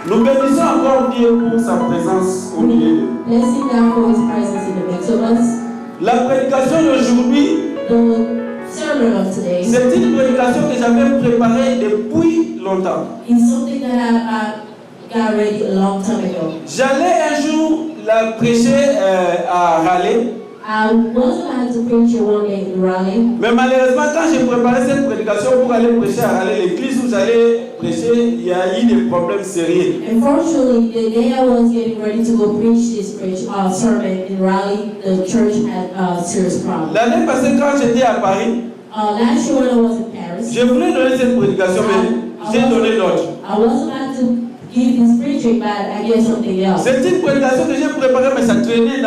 Nous bénissons encore Dieu pour sa présence au milieu de nous. Blessing God for His presence in the midst of us. La prédication d'aujourd'hui, The sermon of today c'est une prédication que j'avais préparée depuis longtemps. is something that I got ready a long time ago. J'allais un jour la prêcher à Raleigh. I was about to preach one day in Raleigh, Mais malheureusement, quand j'ai préparé cette prédication pour aller prêcher à Raleigh, l'église où j'allais prêcher, il y a eu des problèmes sérieux. unfortunately, the day I was getting ready to go preach this sermon in Raleigh, the church had a serious problem. L'année passée, quand j'étais à Paris, Last year when I was in Paris, je voulais donner cette prédication, mais j'ai donné d'autres. I was about to give this preaching, but I gave something else. C'est une prédication que j'ai préparée, mais ça traînait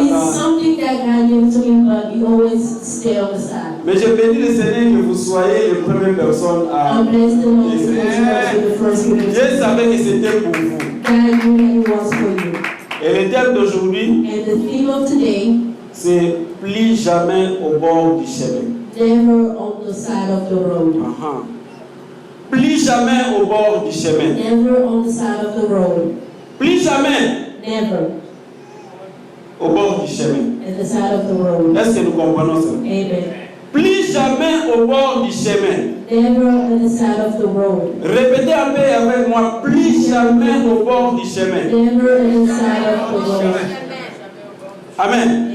It's something that God gave to me, but you always stay on the side. Mais je bénis le Seigneur que vous soyez les premières personnes à... I bless the Lord for the first people. Dieu savait que c'était pour vous. God knew that it was for you. Et le thème d'aujourd'hui, And the theme of today, c'est plus jamais au bord du chemin. never on the side of the road. Plus jamais au bord du chemin. Never on the side of the road. Plus jamais Never au bord du chemin. at the side of the road. Est-ce que nous comprenons ça? Amen. Plus jamais au bord du chemin. Never at the side of the road. Répétez un peu avec moi. Plus jamais au bord du chemin. Never at the side of the road. Amen. Amen.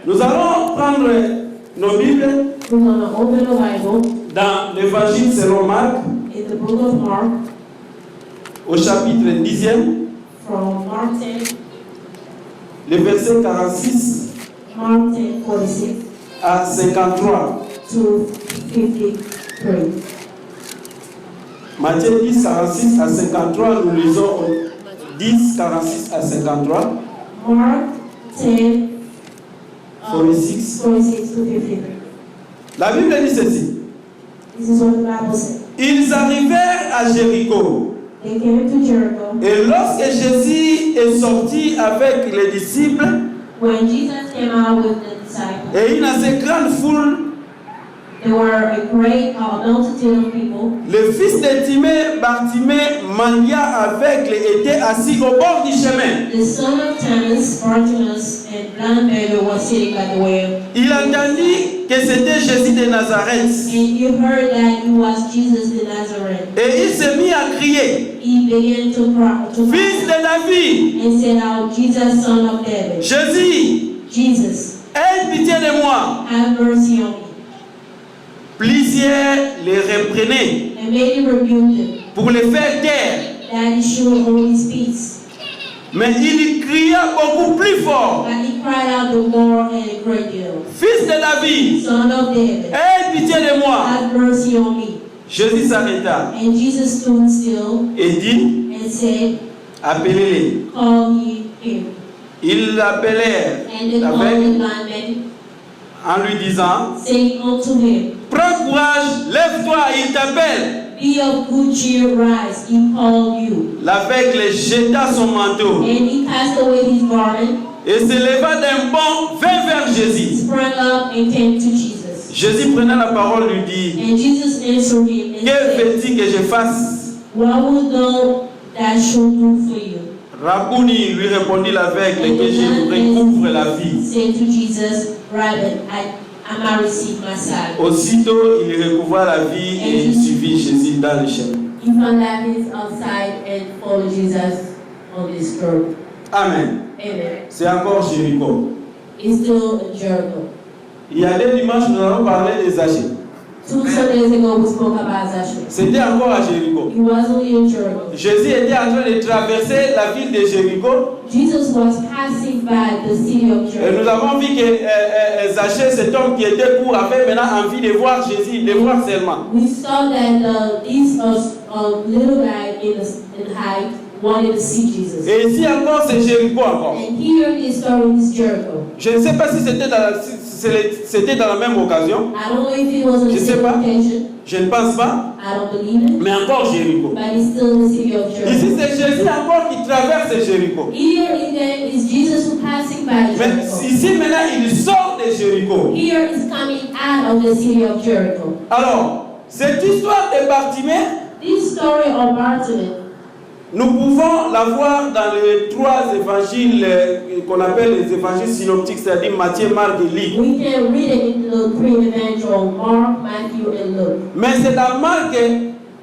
Nous allons prendre nos Bibles We're going to open the Bible dans l'évangile selon Marc, in the book of Mark, au chapitre 10e, from Mark 10, le verset 46 Mark 10, 46 à 53. to 53. Matthieu 10, 46 à 53, nous lisons 10, 46 à 53. Mark 10, 46. 46 to 53. La Bible dit ceci. This is what the Bible says. Ils arrivèrent à Jéricho. They came to Jericho. Et lorsque Jésus est sorti avec les disciples When Jesus came out with the disciples, et une assez grande foule, there were a great multitude of people. le fils de Timée, Bartimée, mendiant aveugle, était assis au bord du chemin. The son of Thomas, Bartimaeus, and blind beggar was sitting by the way. Il entendit que c'était Jésus de Nazareth. And you heard that it was Jesus the Nazarene. Et il se mit à crier, He began to cry, Fils de David, and said out, Jesus, son of David. Jésus, Jesus, aie pitié de moi. have mercy on me. Plusieurs les reprenaient And many rebuked him, pour les faire taire. that he should hold his peace. Mais il cria beaucoup plus fort, But he cried out the more and a great deal, Fils de David, Son of David, aie pitié de moi. have mercy on me. Jésus s'arrêta And Jesus stood still et dit, and said, appelez-les. call ye him. Ils l'appelèrent And they called the avec, blind man, en lui disant, saying unto him, prends courage, lève-toi, il t'appelle. be of good cheer, rise, he called you. L'aveugle jeta son manteau And he cast away his garment, et se leva d'un bond, vint vers Jésus. sprang up, and came to Jesus. Jésus prenant la parole lui dit, And Jesus answered him and que said, veux-tu que je fasse? what would thou that should do for you? Rabouni, lui répondit l'aveugle, And que the je blind recouvre man la vie. said to Jesus, Rabbi, I might receive my sight. Aussitôt, il recouvra la vie et il suivit Jésus dans le chemin. He found that his outside and followed Jesus on this road. Amen. Amen. C'est encore Jéricho. He's still in Jericho. Il y a des dimanches, nous allons parler des Zachée. 2 Sundays ago, we spoke about Zachary. C'était encore à Jéricho. He was only in Jericho. Jésus était en train de traverser la ville de Jéricho. Jesus was passing by the city of Et nous Jericho. avons vu que Zachée, cet homme qui était court, avait maintenant envie de voir Jésus, de voir seulement. We saw that this little guy in height wanted to see Jesus. Et ici encore, c'est Jéricho encore. And here this story is Jericho. Je ne sais pas si c'était dans la même occasion. I don't know if it was on Je the sais same pas. occasion. Je ne pense pas. I don't believe it. Mais encore Jéricho. But it's still in the city of Ici, Jericho. c'est Jésus encore qui traverse Jéricho. Here is Jesus who passing by Mais Jericho. ici, maintenant, il sort de Jéricho. Here is coming out of the city of Jericho. Alors, cette histoire de Bartimée, This story of Bartimaeus Nous pouvons la voir dans les 3 évangiles qu'on appelle les évangiles synoptiques, c'est-à-dire Matthieu, Marc et Luc. We can read it in the 3 evangelists, Mark, Matthew, and Luke. Mais c'est dans Marc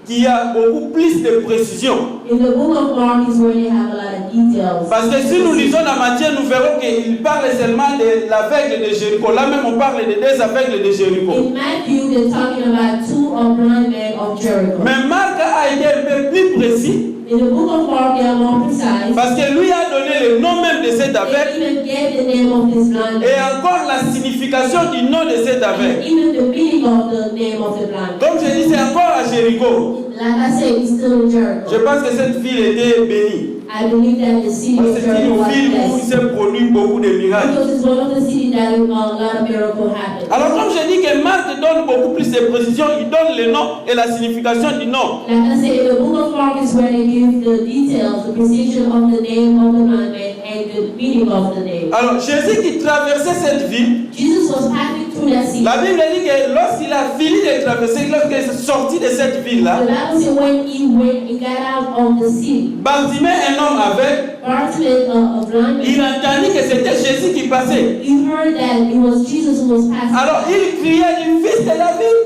qui a beaucoup plus de précision. In the book of Mark is where they have a lot of details. Parce que si nous lisons dans Matthieu, nous verrons qu'il parle seulement de l'aveugle de Jéricho. Là même, on parle de 2 aveugles de Jéricho. In Matthew, they're talking about 2 blind men of Jericho. Mais Marc a été un peu plus précis. In the book of Mark, they are more precise. Parce que lui a donné le nom même de cet aveugle. They even gave the name of this blind man. Et encore la signification du nom de cet aveugle. Even the meaning of the name of the blind man. Comme je dis, c'est encore à Jéricho. Like I said, it's still in Jericho. Je pense que cette ville était bénie. I believe that the city of C'est Jericho une was ville où il blessed. s'est produit beaucoup de miracles. Because it's one of the cities that a lot of miracles happen. Alors comme je dis que Marc donne beaucoup plus de précision, il donne le nom et la signification du nom. Like I said, the book of Mark is where they give the details, the precision of the name of the blind man and the meaning of the name. Alors Jésus qui traversait cette ville, Jesus was passing through that city. la Bible dit que lorsqu'il a fini de traverser, lorsqu'il est sorti de cette ville-là, The Bible says when he got out of the city, Bartimée, un homme aveugle, Bartimaeus, a blind man, il entendit que c'était Jésus qui passait. he heard that it was Jesus who was passing. Alors il criait du fils de David,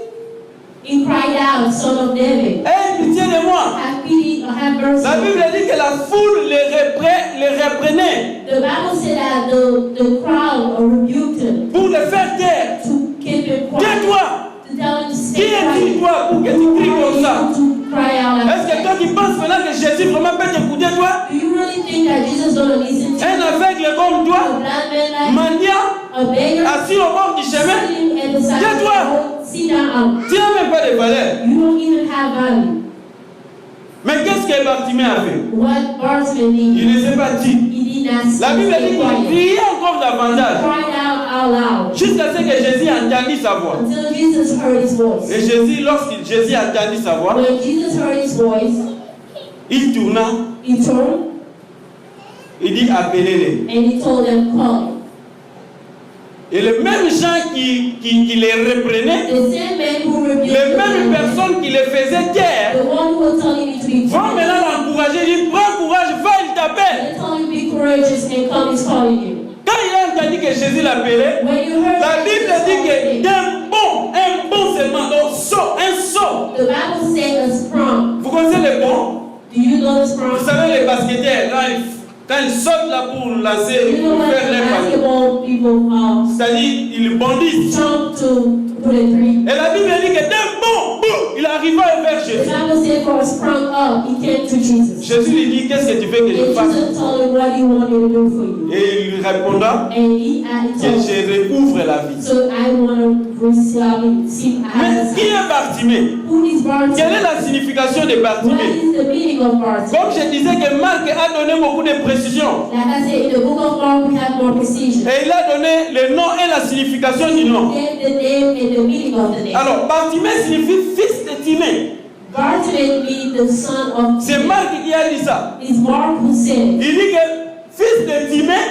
He cried out, Son of David, aie pitié de moi. have pity or have mercy. La Bible dit que la foule les reprenait The Bible said that the crowd rebuked him pour le faire taire. to keep him quiet, Tais-toi! to tell him to Qui stay es-tu quiet. toi pour que tu cries comme ça? To cry out like Est-ce que toi that. qui penses maintenant que Jésus vraiment peut t'écouter toi? Do you really think that Jesus is going to listen to Un you? aveugle comme A toi, blind man like mendiant, a beggar assis au bord du chemin, sitting at the side of the Tais-toi. road, sit down. tu n'as même pas de valeur. You don't even have value. Mais qu'est-ce que Bartimée a fait? What Bartimaeus Il did, ne s'est pas dit. he did not La Bible dit stay qu'il quiet. criait encore He davantage cried out loud jusqu'à ce que Jésus entendit sa voix. until Jesus heard his voice. Et Jésus, lorsque Jésus entendit sa voix, When Jesus heard his voice, il tourna, he turned il dit appelez-les. and he told them, "Come." Et les mêmes gens qui les reprenaient, The same man who rebuked les the mêmes man, personnes qui les faisaient taire, the one who was telling me to be vont quiet, maintenant l'encourager, dit prends courage, va, il t'appelle. they told him be courageous and come is calling you. Quand il a entendu que Jésus l'appelait, When you heard la that Bible Jesus dit que called him, un bon seulement, donc saut, un saut. the Bible said a sprung. Vous connaissez les bons? Do you know the Vous sprung? savez les basketteurs, quand ils sautent là pour lancer, You know pour what faire the les basket. basketball people C'est-à-dire, ils bondissent. jump to put a three. Et la Bible dit que d'un bond, boum, il arriva vers The Jésus. Bible said for a sprung up, he came to Jesus. Jésus lui dit, qu'est-ce que tu veux que je And fasse? Jesus told him, what do you want me to do for you? Et il lui répondra And he que told him, je recouvre la vie. so I want to receive, see, Mais qui est Bartimée? who is Quelle est Bartimaeus? la signification de What Bartimée? is the meaning of Bartimaeus? Comme je disais que Marc a donné beaucoup de précisions. Like I said, in the book of Mark, we have more precision. Et il a donné le nom et la signification du nom. Then the name and the meaning of the name. Alors, Bartimée signifie fils de Timée. Bartimaeus means the son of C'est Marc qui a dit ça. It's Mark who said, Il dit que fils de Timée,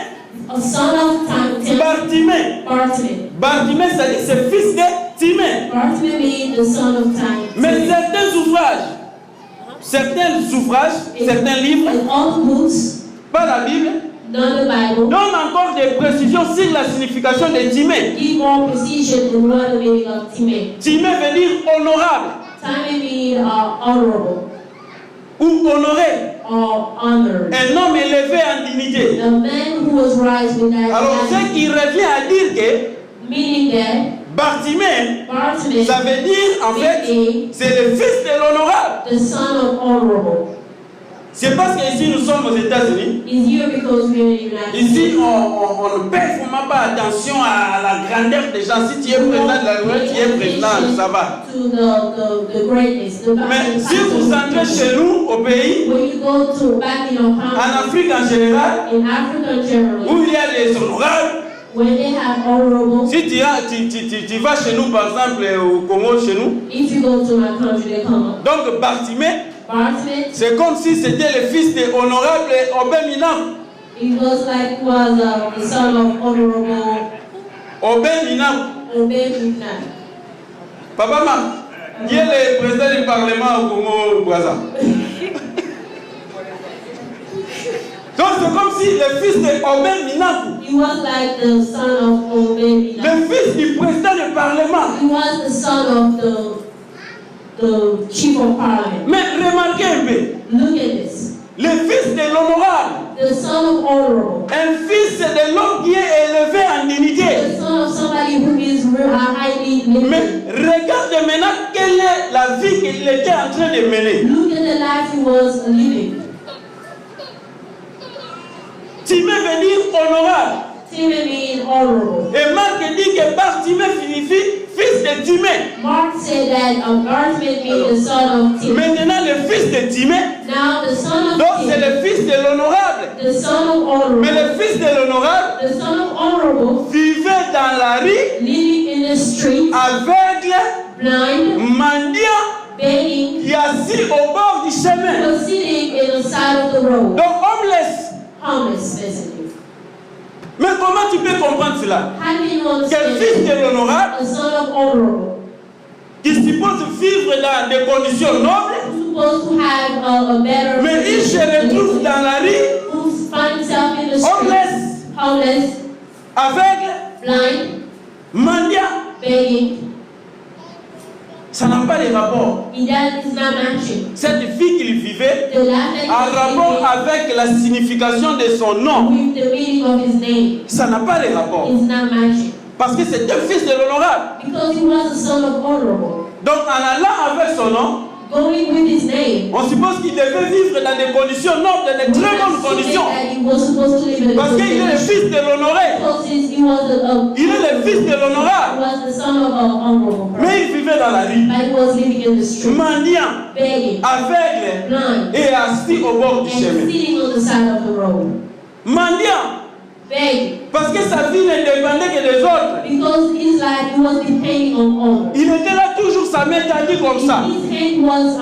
a son of Tim, Bartimée. Bartimaeus. Bartimée, c'est-à-dire c'est fils de Timée. Bartimaeus means the son of Time. Mais certains ouvrages, certains livres, And all the books, pas la Bible, not the Bible, donnent encore des précisions sur la signification de Timée. give more precision in what the meaning of Timeh. Timée veut dire honorable Timeh means honorable ou honoré. or honored. Un homme élevé en dignité. The man who was raised with that Alors, ce qui revient à dire que meaning that Bartimée, Bartimaeus ça veut dire en fait, meaning c'est le fils de l'honorable. the son of honorable. C'est parce qu'ici nous sommes aux États-Unis. Is here because we are in the United Ici, States. on ne paie vraiment pas attention à la grandeur des gens. Si tu es président de la République, tu es président, ça va. To the greatness. The Mais si vous entrez chez nous, au pays, when you go to back in your en country, Afrique en général, in Africa generally, où il y a des honorables, when they have honorable, si tu vas chez nous, par exemple, au Congo, chez nous, if you go to my country, they come up. donc Bartimée, Bartimaeus, c'est comme si c'était le fils de honorable Obed-Minam. it was like was the son of honorable Obed-Minam. Obed-Minam. Papa Ma, qui est le président du Parlement au Congo, Brazza? le fils de Obed Minaku, He was like the son of Obed. le fils du président du Parlement. He was the son of the chief of parliament. Mais remarquez un peu, Look at this. le fils de l'honorable, The son of honorable. un fils de l'homme qui est élevé en dignité. The son of somebody who is highly Mais lifted. regarde maintenant quelle est la vie qu'il était en train de mener. Look at the life he was living. Timée veut dire honorable. Timothy means honorable. Et Marc dit que Bartimée signifie fils de Timée. Mark said that Bartimaeus means the son of Timothy. Maintenant, le fils de Timée, Now the son of donc c'est Timothy, le fils de l'honorable. the son of honorable, Mais le fils de l'honorable the son of honorable, vivait dans la rue, living in the street, aveugle, blind, mendiant, begging, qui est assis au bord du chemin. was sitting in the side of the road, Donc homeless. homeless, basically. Mais comment tu peux comprendre cela? How do you Quel understand fils de l'honorable the son of honorable qui suppose vivre dans des conditions nobles, who's supposed to have a better mais il se retrouve dans la rue, who finds himself in the street, homeless, homeless, aveugle, blind, mendiant? begging. Ça n'a pas de rapport. That is not matching. Cette vie qu'il vivait The life that a rapport avec la signification de son nom. with the meaning of his name Ça n'a pas de rapport. is not matching. Parce que c'est un fils de l'honorable. Because he was the son of honorable. Donc en allant avec son nom, Going with his name. on suppose qu'il devait vivre dans des conditions nobles, dans des très bonnes conditions. That he was supposed to live in Parce qu'il est le fils de l'honoré. Because he was Il est le fils de he l'honorable. was the son of an honorable person. Mais il vivait dans la rue, But he was living in the street, mendiant, begging, aveugle blind, et assis au bord du and chemin. sitting on the side of the road, Mendiant, begging. parce que sa vie ne dépendait que des autres. Because his life he was depending on others. Il était là toujours sa main tendue comme ça. His hand was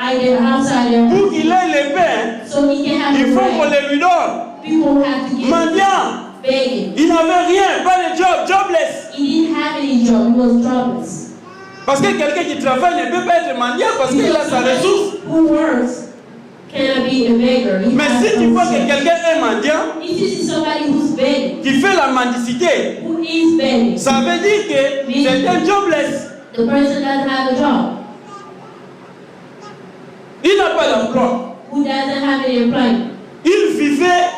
either outside there, Pour qu'il ait les pains, so he can have il the faut qu'on bread. les lui donne. People have to give Mendiant, begging. il n'avait rien, pas de job, jobless. He didn't have any job. He was jobless. Parce que quelqu'un qui travaille ne peut pas être mendiant parce qu'il a sa ressource. Who works cannot be a beggar. He Mais has si tu no vois que sense. quelqu'un est mendiant, If you see somebody who's begging, qui fait la mendicité, who is begging, ça veut dire que c'est un jobless. the person doesn't have a job, Il n'a pas d'emploi. who doesn't have any employment. Il vivait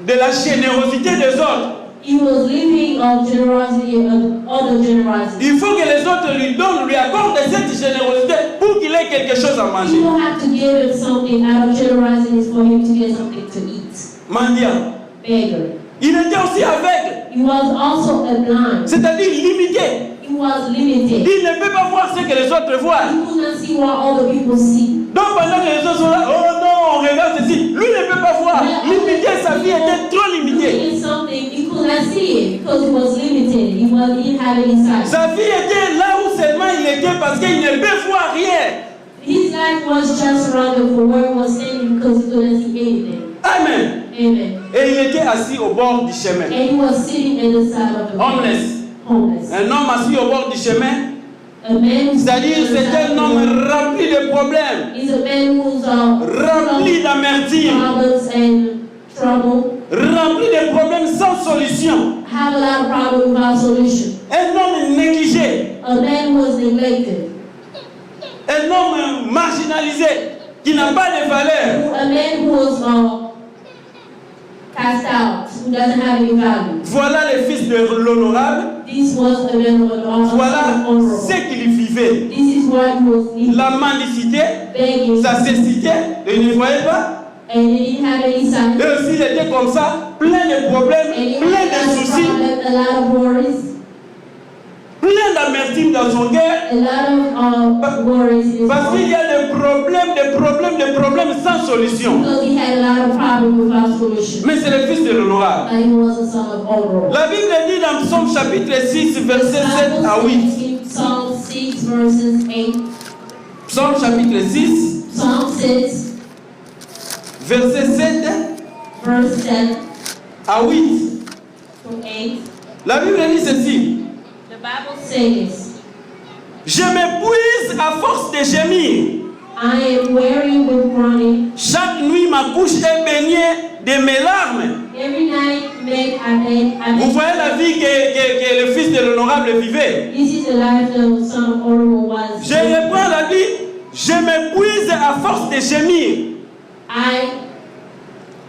de la générosité des autres. He was living of generosity, of other generosity. Il faut que les autres lui donnent, lui accordent cette générosité pour qu'il ait quelque chose à manger. People have to give him something out of generosity for him to get something to eat. Mendiant. Beggar. Il était aussi aveugle, He was also a blind. c'est-à-dire limité. He was limited. Il ne peut pas voir ce que les autres voient. He could not see what other people see. Donc pendant que les autres sont là, oh non, on regarde ceci. Lui ne peut pas voir. Limité, sa vie était trop limitée. Looking at something, he could not see it because he was limited. He didn't have any sight. Sa vie était là où seulement il était parce qu'il ne peut voir rien. His life was just surrounded for where he was standing because he couldn't see anything. Amen. Amen. Et il était assis au bord du chemin. And he was sitting at the side of the road. Homeless. Homeless. Un homme assis au bord du chemin, A man who's c'est-à-dire c'est un homme rempli de problèmes, He's a man who's rempli d'amertume, problems and trouble. rempli de problèmes sans solution. Have a lot of problems without solution. Un homme négligé, A man who was neglected. un homme marginalisé, qui n'a pas de valeur. A man who was cast out, who doesn't have any value. Voilà le fils de l'honorable, This was a man of voilà honorable. ce qu'il vivait. This is what he was living, La mendicité, begging, sa cécité, il ne voyait pas. and he didn't have any sign. Et aussi il était comme ça, plein de problèmes, And he plein de had soucis, a lot of worries, plein d'amertume dans son cœur. a lot of worries in his Parce qu'il y heart. a des problèmes sans solution. Because he had a lot of problems without solution. Mais c'est le fils de l'honorable. But he was a son of honorable. La Bible dit dans Psaume chapitre 6, verset 7 à 8. Psalm 6 verses 8. Psaume chapitre 6, Psalm 6 verset 7 verse 7 à 8. to 8. La Bible dit ceci. The Bible says, Je m'épuise à force de gémir. I am weary with groaning. Chaque nuit, ma couche est baignée de mes larmes. Every night make Vous voyez la vie que le fils de l'honorable vivait. This is the life the son of Honorable was. Je reprends la vie. Je m'épuise à force de gémir.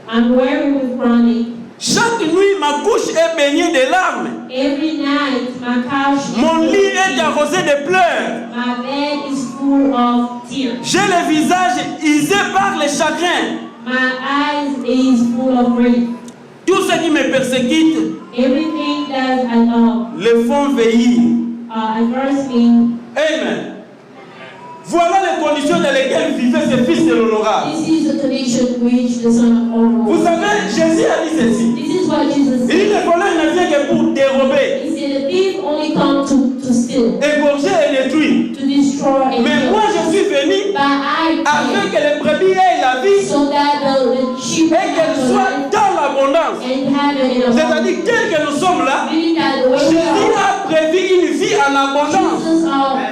I'm weary with groaning. Chaque nuit, ma couche est baignée de larmes. Every night my couch is Mon lit est arrosé de pleurs. My bed is full of tears. J'ai le visage usé par le chagrin. My eyes is full of grief. Tout ce qui me persécute, Everything that le font veillir. adverse me. Amen. Voilà les conditions dans lesquelles vivait ce fils de l'honorable. This is the condition which the son of Honorable. Vous savez, Jésus a dit ceci. This is what Jesus Il said. dit le voleur ne vient que pour dérober, He said the thief only comes to steal, égorger et détruire. to destroy and Mais kill. moi je suis venu But I afin came que les brebis aient la vie so that the sheep et qu'elles soient dans l'abondance. and have it in abundance. C'est-à-dire, tel que nous sommes là, Meaning that the way we Jésus are, a prévu une vie en abondance. Jesus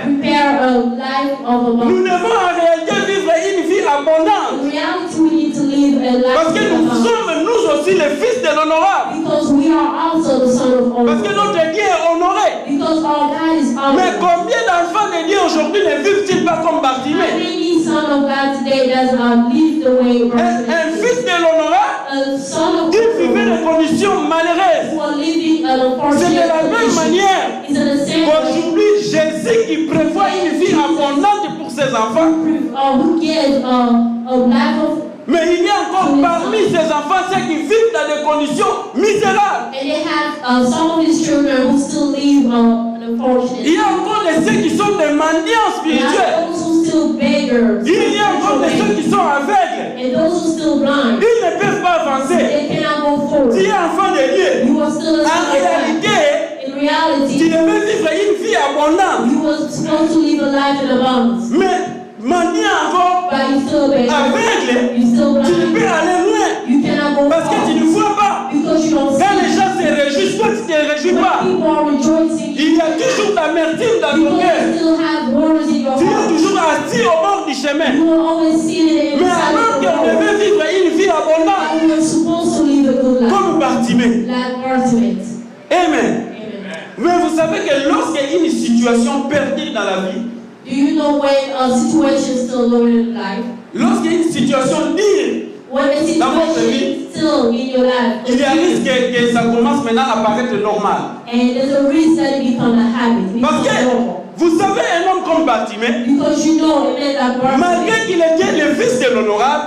prepare a life of Nous abundance. devons en réalité vivre une vie abondante. In reality, we need to live a life Parce que of nous abundance. sommes nous aussi les fils de l'honorable. Because we are also the son of Parce que honor. notre Dieu est honoré. Because our God is Mais honored. combien d'enfants de Dieu aujourd'hui ne vivent-ils pas comme How Bartimée? many son of God today does live the way Un fils de l'honorable a son of qui vivait honor des conditions malheureuses. who are living an C'est de unfortunate la même condition manière is in the same way qu'aujourd'hui, Jésus qui prévoit une vie abondante pour ses enfants. who gives a life of. Mais il y a encore parmi ces enfants ceux qui vivent dans des conditions misérables. And they have some of his children who still live an unfortunate. Il y a encore de ceux qui sont des mendiants There are spirituels. those who still beggars. Il y a encore de ceux qui sont aveugles. And those who still blind. Ils ne peuvent pas avancer. They cannot go forward. Tu es enfant de Dieu. You are still a En son of God. réalité, In tu reality, devais vivre une vie abondante. you were supposed to live a life in abundance. Mais mendiant encore, But you still beggar. aveugle, You still tu ne peux blind. aller loin. You cannot go Parce que far. tu ne vois pas. Because you don't Quand les see. gens se réjouissent, toi tu ne te réjouis pas. When people are rejoicing, Il y a toujours l'amertume dans ton because cœur. you still have waters in your Tu es heart. toujours assis au bord du chemin. You will always see it Mais inside alors of qu'on the devait vivre une vie abondante, And we're supposed to live a good life. comme Bartimée. Like Bartimaeus. Amen. Amen. Mais vous savez que lorsqu'il y a une situation perdue dans la vie, Do you know when a situation is still low in life? lorsqu'il y a une situation dure, When a Dans votre situation vie, is still in your life, il y a un risque que ça commence maintenant à paraître normal. and there's a reason that it becomes a habit, it Parce becomes que normal. vous savez, un homme comme Bartimée, Because you know, amen, that Bartimaeus, malgré qu'il était le fils de l'honorable,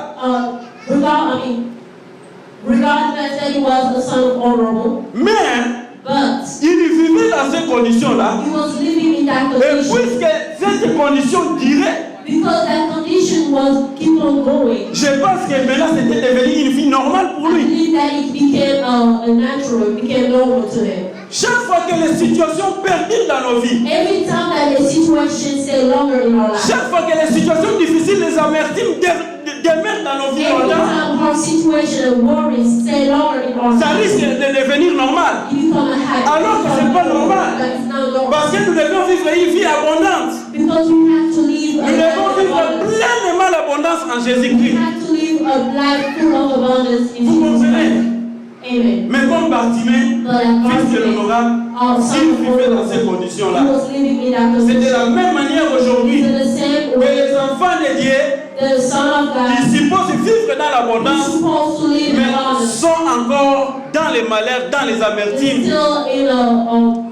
regardless that he was the son of honorable, mais but il vivait dans ces conditions-là. he was living in that Et condition. puisque cette condition durait, Because that condition was keep on going. je pense que maintenant c'était devenu une vie normale pour I lui. believe that it became a natural, it became normal to him. Chaque fois que les situations perdurent dans nos vies, Every time that a situation stay longer in our life, chaque fois que les situations difficiles, les amertumes demeurent dans nos vies, every time our situation and worries stay longer in our ça life, risque de devenir normal. it become a habit. Alors que c'est pas normal. But it's not normal. Parce que nous devons vivre une vie abondante. Because we have to live a Nous devons life of vivre abundance. pleinement l'abondance en We Jésus-Christ. have to live a life full of abundance in Vous Jesus' comprenez? name. Amen. Mais comme Bartimée, But like fils de Bartimaeus, l'honorable, our s'il son of vivait dans ces honorable, conditions-là, he was living in that c'est de condition. la même manière aujourd'hui In the same que way, les enfants de Dieu, the son of God ils supposent vivre dans is l'abondance, supposed to live in mais abundance. sont encore dans les malheurs, dans les It's amertumes. still in a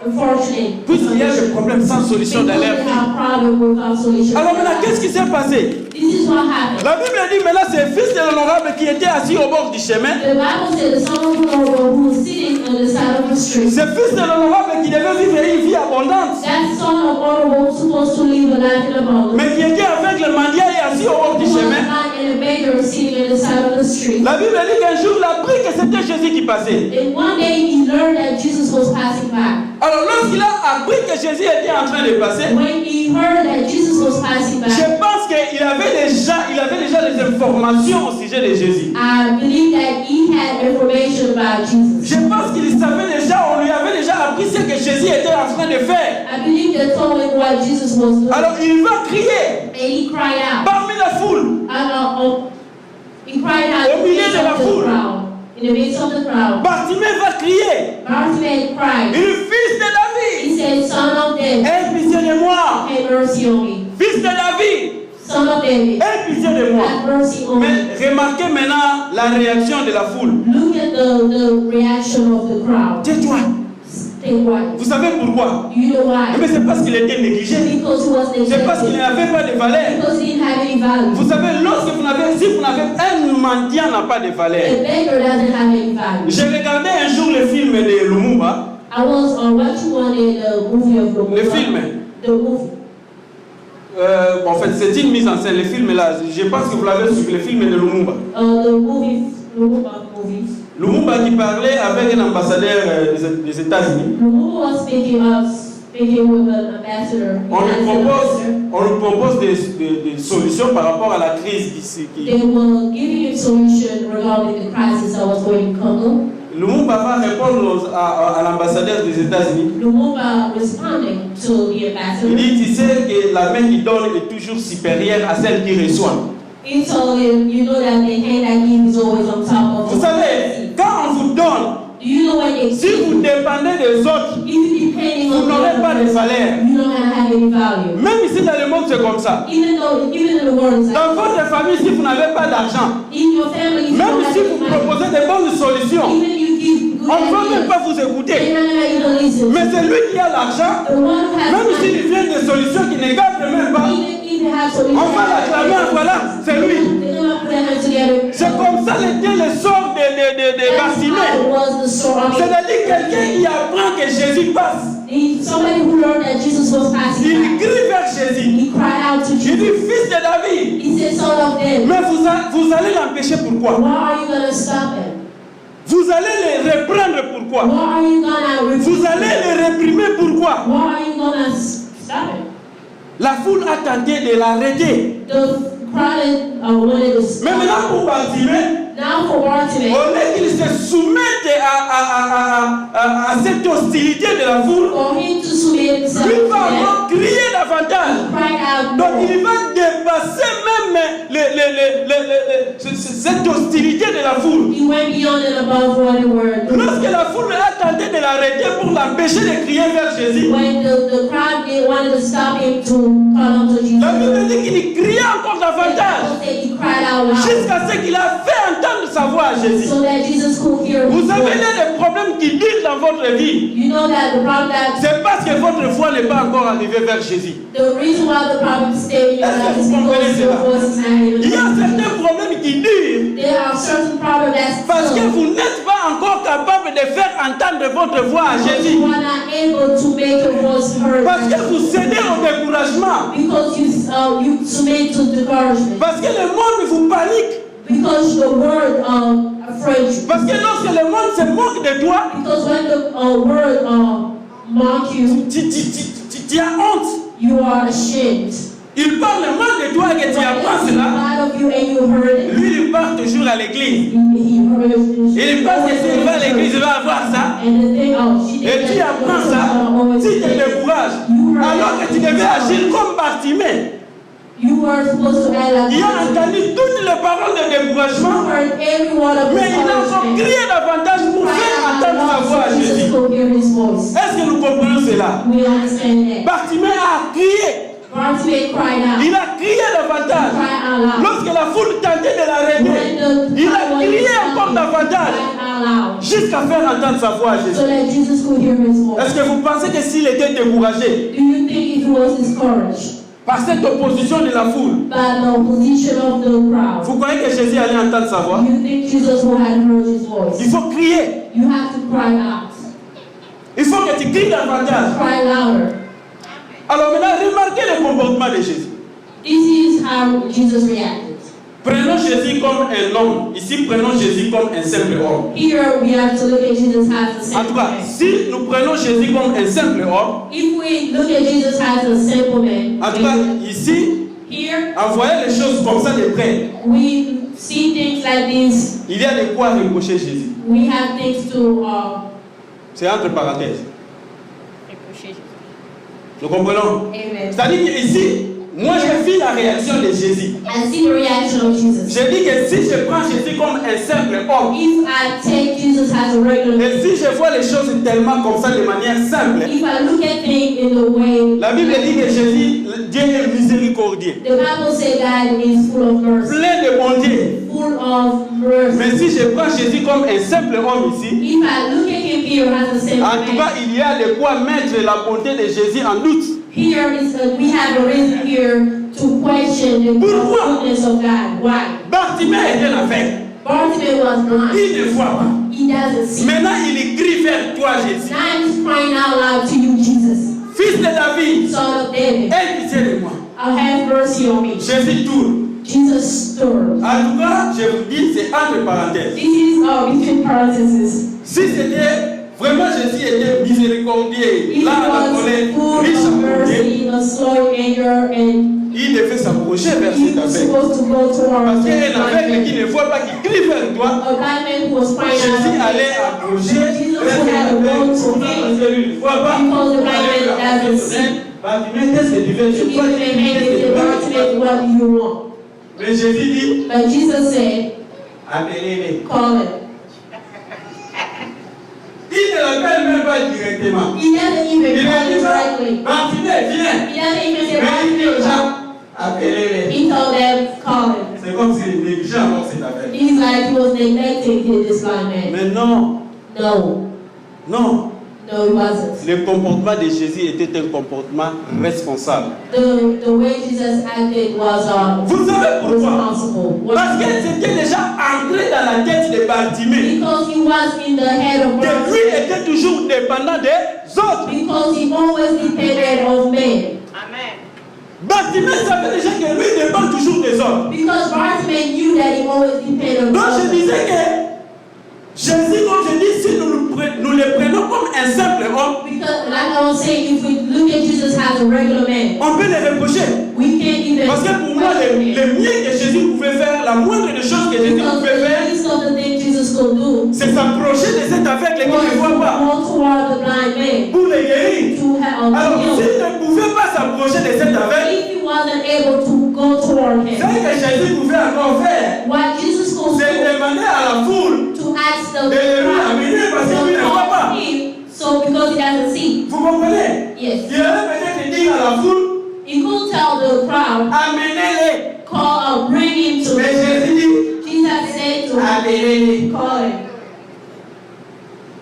unfortunate Puisqu'il y a des problèmes sans solution dans leur Because we vie. have problem without solution. Alors maintenant, qu'est-ce qui s'est passé? This is what happened. La Bible dit maintenant c'est le fils de l'honorable qui était assis au bord du chemin. The Bible said the son of the Lord who was sitting on the side of the street. C'est le fils de l'honorable qui devait vivre une vie abondante. That son of honorable was supposed to live a life in abundance. Mais qui était avec le mendiant et assis au bord du Who was chemin. blind and a beggar sitting on the side of the street. La Bible dit qu'un jour il a appris que c'était Jésus qui passait. And one day he learned that Jesus was passing by. Alors lorsqu'il a appris que Jésus était en train de passer, when he heard that Jesus was passing by, je pense qu'il avait déjà les informations au sujet de Jésus. I believe that he had information about Jesus. Je pense qu'il savait déjà, on lui avait déjà appris ce que Jésus était en train de faire. I believe they told him what Jesus was doing. Alors il va crier And he cried out. parmi la foule. He cried out Au milieu de la foule. In the midst of the crowd. Bartimée va crier. Bartimaeus cried. Le fils de David, He said, Son of David, aie pitié de moi. have mercy on me. Fils de David, Son of David, aie pitié de moi. have mercy on me. Mais remarquez maintenant la réaction de la foule. Look at the reaction of the crowd. Tais-toi. Stay quiet. Vous savez pourquoi? Do you know why? Mais c'est parce qu'il était négligé. Because he was C'est parce qu'il neglected. n'avait pas de valeur. Because he didn't have any value. Vous savez, si vous n'avez un mendiant n'a pas de A valeur. beggar doesn't have any value. J'ai regardé un jour le film de Lumumba. I was watching one in the movie of Lumumba. Le film. The movie. En fait, c'est une mise en scène. Le film là, je pense que vous l'avez suivi, le film de Lumumba. The movie, Lumumba movie. Lumumba qui parlait avec un ambassadeur des États-Unis. Lumumba was speaking with an ambassador. On lui propose des solutions par rapport à la crise qui They were giving him solution regarding the crisis that was going in Congo. Lumumba va répondre à l'ambassadeur des États-Unis. Lumumba responding to the ambassador. Il dit, tu sais que la main qui donne est toujours supérieure à celle qui reçoit. He told him, you know that the hand that gives is always on top of the Vous savez, quand on vous donne, Do you know when they si vous dépendez des autres, if you depending vous on the n'aurez pas de other person, valeur. you don't have any value. Même ici dans le monde, c'est comme ça. Even in the world is like Dans votre famille, si vous n'avez pas d'argent, in your family, if you même don't have si any vous money, proposez de bonnes solutions, even you give good on ne peut même ideas, pas vous écouter. they're not gonna even listen. Mais c'est lui qui a l'argent, The one who has même money, s'il vient des solutions qui ne gardent même pas, even if they have solutions, on va l'acclamer, voilà, c'est lui. they're gonna put their hands together. C'est comme ça était le sort de That's Bartimée. how it was the story. C'est-à-dire quelqu'un qui apprend que Jésus passe. Somebody who learned that Jesus was passing Il by. crie vers Jésus. He cried out to Il dit, Jesus. fils de David. He said, Son of David, Mais vous allez l'empêcher pourquoi? why are you gonna stop him? Vous allez les reprendre pourquoi? Why are you gonna refuse Vous allez him? les réprimer pourquoi? Why are you gonna stop him? La foule a tenté de l'arrêter. The crowd wanted to stop Mais maintenant him. pour Bartimée, Now for Bartimaeus, au lieu qu'il se soumette à cette hostilité de la foule, for him to submit himself lui to va them, encore crier davantage. he cried out Donc more. il va dépasser même cette hostilité de la foule. He went beyond and above what they were doing. Lorsque la foule a tenté de l'arrêter pour l'empêcher de crier vers Jésus, When the crowd they wanted to stop him to call out to Jesus, la Bible dit qu'il criait encore davantage he cried out loud jusqu'à ce qu'il a fait entendre sa voix à Jésus. so that Jesus could hear his Vous avez voice. des problèmes qui durent dans votre vie. You know that the problem that C'est parce que votre foi n'est pas encore arrivée vers Jésus. the reason why the problem stay in your life is because your voice is not Il y a even. certains problèmes qui durent There are certain problems that parce que still vous n'êtes pas encore capable de faire entendre votre voix à Jésus. you are not able to make your voice heard. Parce que vous cédez au découragement. Because you submit to discouragement. Parce que le monde vous panique. Because the word afraid you. Parce que lorsque le monde se moque de toi, Because when the word mock you, tu as honte. you are ashamed. Il parle mal de toi et que tu apprends He's cela. proud of you and you heard it. Lui, il part toujours à l'église. He heard it. Il pense que s'il va à l'église, il va avoir ça. And the thing, she Et tu apprends ça. Si tu te décourages, alors que tu devais agir comme Bartimée. You were supposed to act like Il a entendu toutes les paroles de découragement, you heard every one of mais il a encore his crié davantage pour faire entendre sa voix à Jesus Jésus. could hear his voice. Est-ce que nous comprenons cela? We understand that. Bartimée a crié. Bartimaeus cried out. Il a crié davantage. Cried out loud. Lorsque la foule tentait de l'arrêter, il a crié encore davantage jusqu'à faire entendre sa voix à So Jésus. that Jesus could hear his voice. Est-ce que vous pensez que s'il était découragé Do you think if he was discouraged par cette opposition de la foule, by the opposition of the crowd, vous croyez que Jésus allait entendre sa voix? you think Jesus would have heard his voice? Il faut crier. You have to cry out. Il faut que tu cries davantage. Cry louder. Alors maintenant, remarquez le comportement de Jésus. This is how Jesus reacted. Prenons Jésus comme un homme. Ici, prenons Jésus comme un simple homme. Here we have to look at Jesus as a En tout cas, simple man. si nous prenons Jésus comme un simple homme, If we look at Jesus as a simple man, en tout cas, ici, here en voyant les choses comme ça de près, we see things like this. il y a de quoi reprocher Jésus. We have things to C'est entre parenthèses. appreciate. Nous comprenons? Amen. C'est-à-dire qu'ici, moi j'ai vu la réaction de Jésus. I see the reaction of Jesus. Je dis que si je prends Jésus comme un simple homme, If I take Jesus as a regular man, et si je vois les choses tellement comme ça de manière simple, if I look at things in the way, la Bible dit que Jésus, Dieu est miséricordieux, the Bible says God is full of mercy, plein de bonté. full of mercy. Mais si je prends Jésus comme un simple homme ici, If I look at him here as a simple en tout cas, man, il y a de quoi mettre la bonté de Jésus en doute. here is we have a reason here to question the Pourquoi? goodness of God. Why? Bartimée était aveugle. Bartimaeus was blind. Il ne voit pas. He doesn't see. Maintenant, il crie vers toi, Jésus. Now he's crying out loud to you, Jesus, Fils de David, son of David. aie pitié de moi. I'll have mercy on me. Jésus tourne. Jesus stood. En tout cas, je vous dis, c'est entre parenthèses. This is between parentheses. Si c'était vraiment Jésus était miséricordieux, He là, la was colère, full riche of en bonté, mercy, a slow in anger, and il devait s'approcher vers he cet was aveugle. supposed to go towards Parce the qu'il y a un blind aveugle qui man. ne voit pas, qui crie vers toi. A blind man who was crying Jésus out allait approcher Jesus vers would cet have aveugle. gone to Pourquoi? him. Parce que lui ne voit pas. Because the blind man doesn't see. Bartimée, qu'est-ce que tu veux? He Je crois gave que him a hand and said, Bartimaeus, what do you want? Mais Jésus dit, But Jesus said, appelez-les. call him. Il ne l'appelle même pas directement. He doesn't even Il call a dit him ça, directly. Bartimée, viens. He doesn't even say, Mais il dit aux Bartimaeus. gens, appelez-les. He told them, call him. C'est comme s'il négligeait encore cet aveugle. He's like he was neglecting this blind man. Mais non, No, non. no, he wasn't. Le comportement de Jésus était un comportement responsable. The way Jesus acted was Vous savez pourquoi? responsible. Parce que c'était déjà entré dans la tête de Bartimée. Because he was in the head of Que God. lui était toujours dépendant des autres. Because he always depended on men. Bartimée savait déjà que lui dépend toujours des autres. Because Bartimaeus knew that he always depended on Donc je others. disais que Jésus, comme je dis, si nous le prenons comme un simple homme, Because, like I was saying, if we look at Jesus as a regular man, on peut le reprocher. we can't even Parce que pour moi, question him. le mieux que Jésus pouvait faire, la moindre des choses que Jésus Because pouvait the faire, least of the things Jesus could do c'est s'approcher de cet aveugle qui was ne to voit pas go toward the blind man pour le guérir. to help Alors, him. s'il ne pouvait pas s'approcher de cet aveugle, If he wasn't able to go toward ce him, que Jésus pouvait encore faire, what Jesus could c'est do demander à la foule to ask the de le crowd ramener parce que lui ne voit to pas. call him, so because he doesn't see. Vous comprenez? Yes. Il allait peut-être dire à la foule, He could tell the crowd, amenez-les. bring him to Mais me. Jésus dit, Jesus said to him, amenez-les. call him.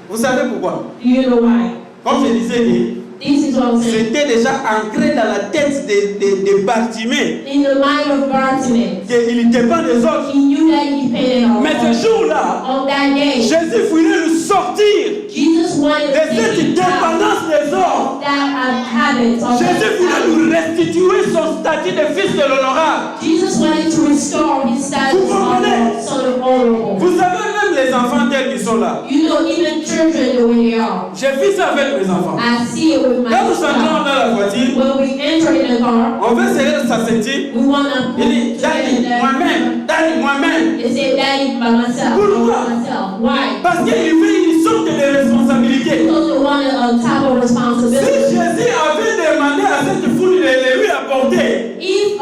Vous savez pourquoi? Do you know why? Comme je disais, This is what I'm saying. c'était déjà ancré dans la tête de Bartimée In the mind of Bartimaeus, qu'il dépend des autres. he knew that he depended on Mais others. ce jour-là, On that day, Jésus voulait nous sortir Jesus wanted de to cette take him out dépendance des autres. of that habit. Of Jésus that voulait habit. nous restituer son statut de fils de l'honorable. Jesus wanted to restore his status Vous comprenez? of son of honorable. Vous savez, même les enfants tels qu'ils sont là. You know, even children, the way they are. J'ai vu ça avec mes enfants. I see it with my Quand nous child. entrons dans la voiture, When we enter in the car, on veut serrer sa ceinture. we want to put Il dit, Daddy, moi-même, Daddy, moi-même. They say, Daddy, by myself. Pourquoi? By myself. Why? Parce qu'il veut une sorte de responsabilité. Because they want a type of Si responsibility. Jésus avait demandé à cette foule de lui apporter, If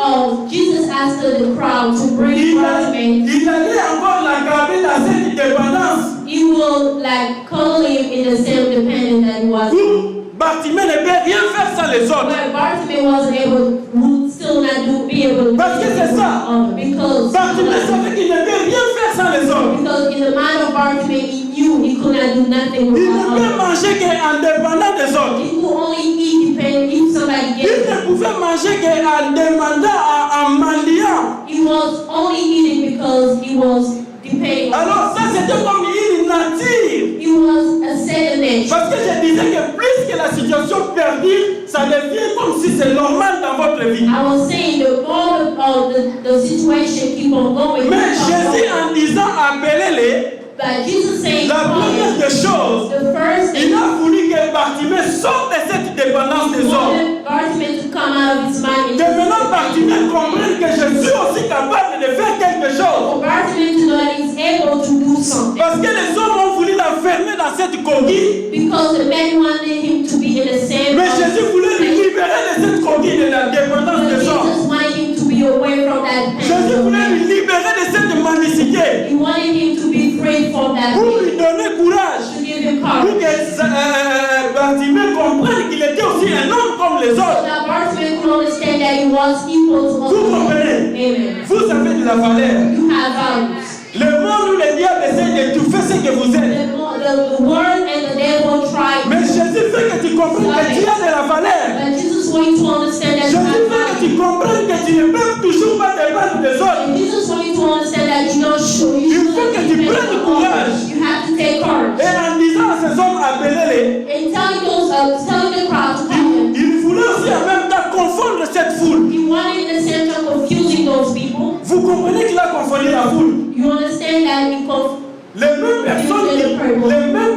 Jesus asked the crowd to bring il Bartimaeus, allait encore l'engager dans cette dépendance. he will like call him in the same dependent that he was. Où Bartimée ne peut rien faire sans les autres. Where Bartimaeus wasn't able, would still not be able to Parce que c'est ça. because Bartimée savait qu'il ne peut rien faire sans les autres. because in the mind of Bartimaeus, he knew he could not do nothing Il ne without peut others. manger qu'en dépendant des autres. He could only eat depending if somebody Il gave him. ne pouvait manger qu'en demandant, en mendiant. He was only eating because he was depending on Alors ça c'était comme il une nature. He was a second nature. Parce que je disais que plus que la situation perdure, ça devient comme si c'est normal dans votre vie. I was saying the more the situation keep on going. Mais Jésus en disant appelez-les, But Jesus saying, la première des choses, the first il thing, a voulu que Bartimée sorte de cette dépendance des hommes. wanted Bartimaeus to come out of his mind. Que maintenant Bartimée comprenne que je suis aussi capable de faire quelque chose. For Bartimaeus to know that he's able to do something. Parce que les hommes ont voulu l'enfermer dans cette coquille. Because the men wanted him to be in the same. Mais Jésus voulait lui libérer de cette coquille de la dépendance des hommes. Jesus wanted him to be away from that. Jésus voulait lui libérer de cette mendicité. He wanted him to be free from that. Pour lui donner courage. To give him Pour courage. que Bartimée comprenne qu'il était aussi un homme comme les So autres. that Bartimaeus could understand that he was equal to Vous others. comprenez? Amen. Vous avez de la valeur. You have values. Le monde où le diable essaie d'étouffer ce que vous êtes. The world and the devil try. Mais Jésus fait que tu comprennes que tu as de la valeur. But Jesus wants you to understand that you Jésus have fait que value. tu comprennes que tu ne peux toujours pas dépendre des autres. And Jesus wants you to understand that you don't show. You Il faut que tu prennes courage. You have to take courage. Et en disant à ces hommes, appelez-les, And telling the crowd to come. il voulait aussi en même temps confondre cette foule. He wanted in the sense of confusing those people. Vous comprenez qu'il a confondu la foule. You understand that he Les mêmes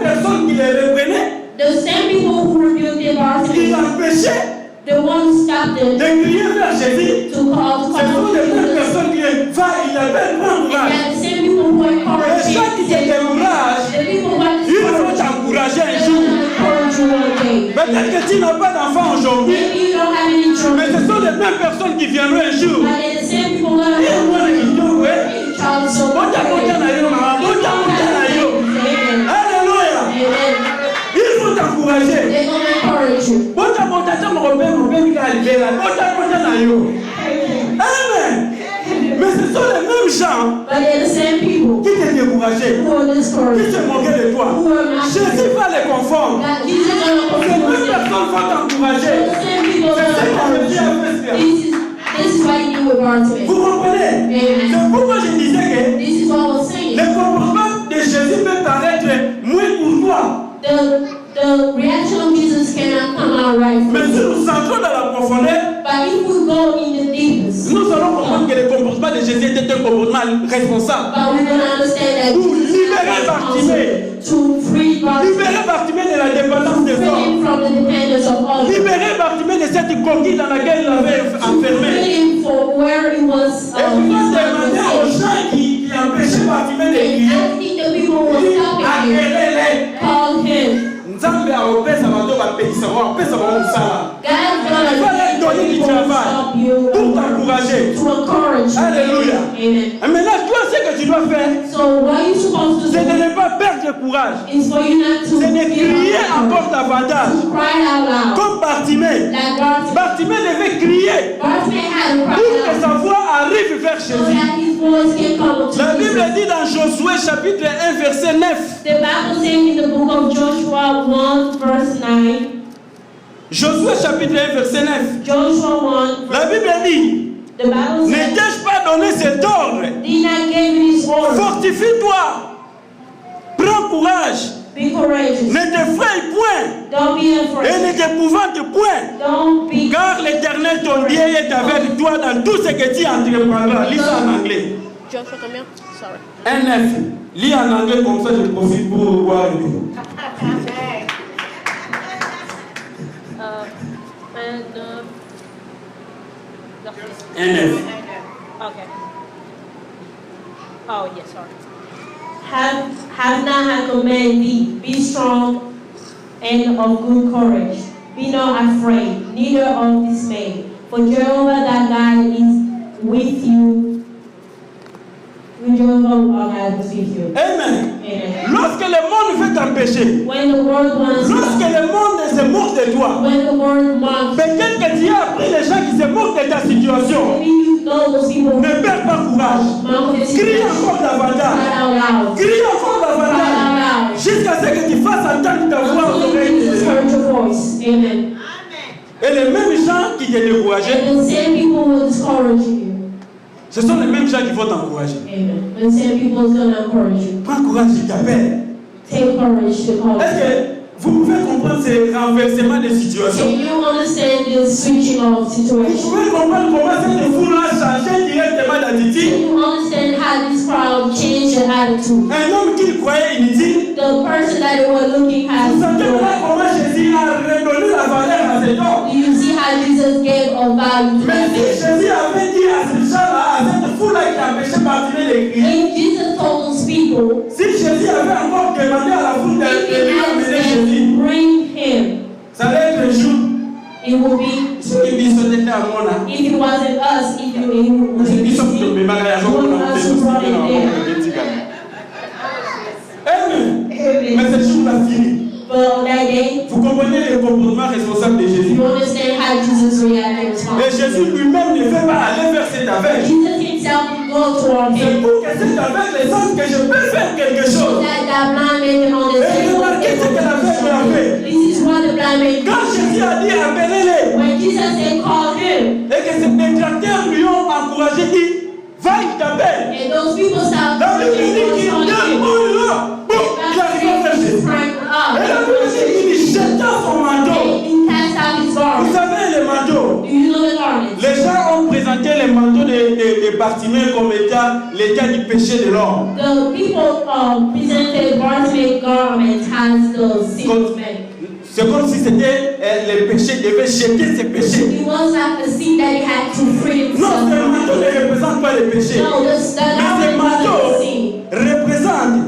personnes qui les reprenaient, the same people who rebuked qui the Bartimaeus, l'empêchaient the one who stopped them de crier vers Jésus. to call to Ce sont come les to mêmes Jesus. personnes qui va, il appelle, prends courage. And the same people who encourage Et chaque qui te décourage, the people who are il faut t'encourager un jour. encourage you one day. Peut-être que tu n'as pas d'enfant aujourd'hui, Maybe you don't have any mais children, ce sont les mêmes personnes qui viendront un jour. but they're the same people who are Et moi, ils disent, ouais, child so Moja moja na yo, maman, moja moja na yo. Alléluia. Il faut t'encourager. They're gonna encourage you. Moja moja, ça me repère, mon père, il a arrivé là. Moja moja na yo. Amen. Mais ce sont les mêmes gens But they're the same people qui te décourageaient, who are qui discouraged. se moquaient de toi. Jésus va les confondre. That Jesus is gonna Ces mêmes confuse them. personnes vont t'encourager. The same people C'est ce gonna que Jésus a encourage fait. you. This is what he did with Bartimaeus. Vous comprenez? C'est pourquoi je disais que This is what I was saying. le comportement de Jésus peut paraître moins courtois. The reaction of Jesus cannot come out right. Mais si nous entrons dans la profondeur, But if we go in the deepest, nous allons comprendre que le comportement de Jésus était un comportement responsable. but we're gonna understand that Pour Jesus libérer is Bartimée. responsible to free Bartimaeus, Libérer Bartimée de la dépendance des free hommes. him from the dependence of others, Libérer Bartimée de cette coquille dans laquelle il avait enfermé. free him for where he was. Et puis demander aux gens qui empêchaient Bartimée de And crier, asking the people who were stopping him, appelez-les. call him. Nzambe aopesa bato bapekisa bango apesa bango mosala God's gonna Voilà, give donner du people who travail stop you pour t'encourager. to encourage you. Alléluia. Amen. Et maintenant, toi, ce que tu dois faire, So what you're supposed to c'est de do ne pas perdre courage. is for you not to C'est de give crier up, encore davantage. to cry out loud. Comme Bartimée. Like Bartimaeus. Bartimée devait crier Bartimaeus had to pour cry que out sa voix arrive vers so Jésus. that his voice can come to La Jesus. Bible dit dans Josué chapitre 1 verset 9. The Bible says in the book of Joshua 1 verse 9. Josué chapitre 1 verset 9. Joshua 1. La Bible dit, The Bible ne says, t'ai-je pas donné cet ordre? did not give you his order. Fortifie-toi. Prends courage. Be courageous. Ne t'effraie point. Don't be Et afraid. ne t'épouvante point. Don't be. Car l'Éternel ton Dieu est avec toi dans tout ce que tu entreprendras. Lis ça en anglais. Joshua combien? Sorry. 1-9. Lis en anglais comme ça, je profite pour voir. And 1-9. okay. Oh yes, sorry. Have not I commanded thee, be strong and of good courage. Be not afraid, neither of dismay. For Jehovah thy God is with you. Jehovah God is with you. Amen. Amen. Lorsque le monde veut t'empêcher, When the world wants lorsque le monde se moque de toi, when the world wants peut-être que tu as appris les gens qui se moquent de ta situation. maybe you know those people Ne perds pas courage. Crie encore davantage. cry out loud. Crie encore Cry davantage. out loud. Jusqu'à ce que tu fasses entendre ta voix aux Until oreilles de Jesus Dieu. heard your voice. Amen. Et les mêmes gens qui te décourageaient, And the same people will discourage you. ce sont les mêmes gens qui vont t'encourager. Amen. And the same people is gonna encourage you. Prends courage, il t'appelle. take courage to call. Est-ce que vous pouvez comprendre ces renversements de situation? Can you understand this switching of Vous situation? pouvez comprendre comment cette foule-là changeait directement d'attitude? Can you understand how this crowd changed their attitude? Un homme qu'ils croyaient inutile, The person that they were looking at. vous savez pas comment Jésus a redonné la valeur à cet homme. Do you see how Jesus gave a value to Mais that si man? Jésus avait dit à ces gens-là, à cette foule-là qui a péché Bartimée de crier, If Jesus told those people, si Jésus avait encore demandé à la foule de if lui he amener asked them, Jésus, bring him, ça allait être un jour. it would be, Ce qui dit ce était à mon âme. if it wasn't us, if it would C'est be qui sont easy. tombés malades, ils ont commencé à se faire dans le petit gars. Amen. Mais ce jour-là fini. But on that day, Vous comprenez le comportement responsable de Jésus. you understand how Jesus reacted in response. Mais Jésus lui-même ne fait pas aller vers cet aveugle. Jesus himself would go toward C'est him. pour que cet aveugle sente que je peux faire quelque chose. That blind man can understand. Et remarquez ce que l'aveugle a fait. This is what the blind man Quand did. Jésus a dit appelez-les, When Jesus said, call him, et que ses détracteurs lui ont encouragé, dit va, il t'appelle. and those people started Dans le Bible, il dit calling him. là. Bon, il arrive à faire Jésus. Et la Bible dit qu'il jeta son manteau. He cast out his Vous garment. savez les manteaux. Do you know the garment? Les gens ont présenté les manteaux de Bartimée comme état l'état du péché de l'homme. The people presented Bartimaeus' garment as the sick man. C'est comme si c'était les péchés, devaient jeter ses péchés. It was like a seed that he had to free Non, himself ces manteaux from. ne représentent pas les péchés. No, the Mais ces garment was manteaux the seed. représentent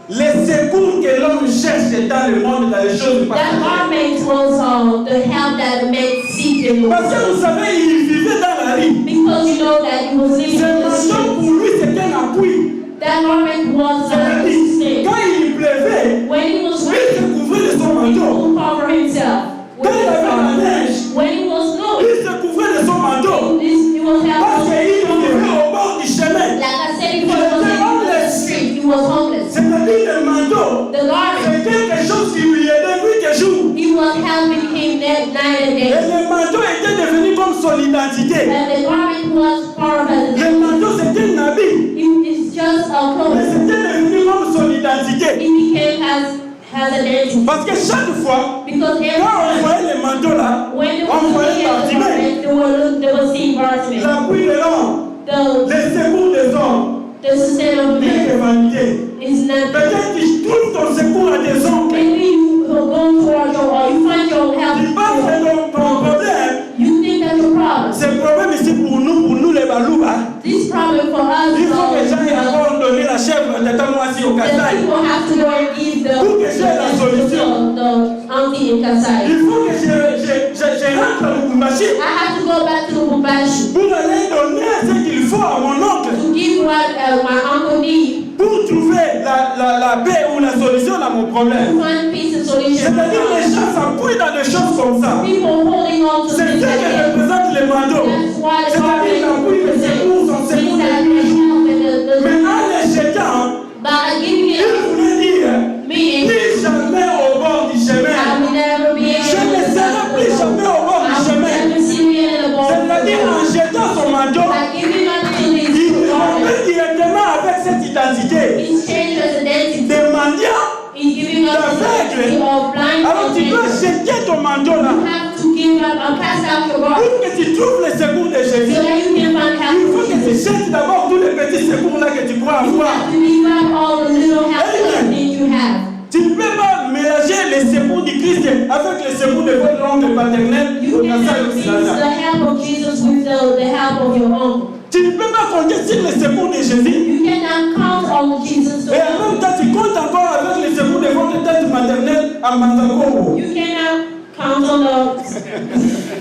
les secours que l'homme cherche dans le monde, dans les choses That particulières. garment was the help that man seeked in the Parce que world. vous savez, il vivait dans la rue. Because you know that he was living Ce in the manteau street. pour lui c'était un appui. That garment was a C'est-à-dire, sin. quand il pleuvait, When he was lui se raining, couvrait de son he manteau. would cover himself Quand with il his avait la garment. neige, When it was snowing, il se couvrait de son manteau. he was Parce qu'il helping. vivait au bord du chemin. Like I said, he was in the street. He was homeless. C'est-à-dire le manteau. The garment, C'est quelque chose qui lui aidait nuit et jour. he was helping him night and Et day. le manteau était devenu comme son identité. And the garment was part of his Le manteau c'était un habit. It's just a Mais clothes. c'était devenu comme son identité. It became has an identity. Parce que chaque fois, Because every quand on time, voyait les manteaux là, when they on were voyait looking at the Bartimée, garment, they were seeing Bartimaeus. l'appui de l'homme, The les secours des hommes, sin of rien man que vanité. is not. Peut-être que tu trouves ton secours à tes oncles. Maybe you go towards your, or you find your Tu help. penses que ton problème, You think that your problem, c'est problème ici pour nous les Balouba. this problem for us, Il faut que les gens aient encore donné la chèvre de Tamoisi au the Kassai. people have to go and give Pour que j'ai la solution. the auntie in Kasai. Il faut que je rentre au Kumbashi I have to go back to Lubumbashi pour aller donner ce qu'il faut à mon oncle to give what my uncle need pour trouver la paix ou la solution à mon to problème. find peace and solution. C'est-à-dire les gens s'appuient dans des choses comme ça. People holding on to C'est things ce like que that. représente les manteaux. That's why the C'est-à-dire l'appui, government les secours sont presents secours things that de can Dieu. help in Mais en les jetant, by giving il it voulait dire, meaning plus jamais au bord du I chemin. will never be able Je ne serai plus jamais au bord du I will chemin. never see me in the C'est-à-dire en ball. jetant son manteau, By giving up to il this rompait garment, directement avec cette identité he's changed his identity. de mendiant. He's giving up the identity of blind Alors tu dois and jeter ton manteau là you have to give up and cast out your garment pour que tu trouves les secours de so Jésus. that you can find Il help. faut que tu jettes d'abord tous les petits secours là que tu crois You avoir. have to give up all the little help that you have. Tu ne peux pas mélanger les secours du Christ avec les secours de votre oncle paternel You au Kassai cannot mix the occidental. help of Jesus with the help of your uncle. Tu ne peux pas compter sur les secours de Jésus You cannot count on Jesus to et en help. même temps tu comptes encore avec les secours de votre tante maternelle à Manzakongo. You cannot count on the.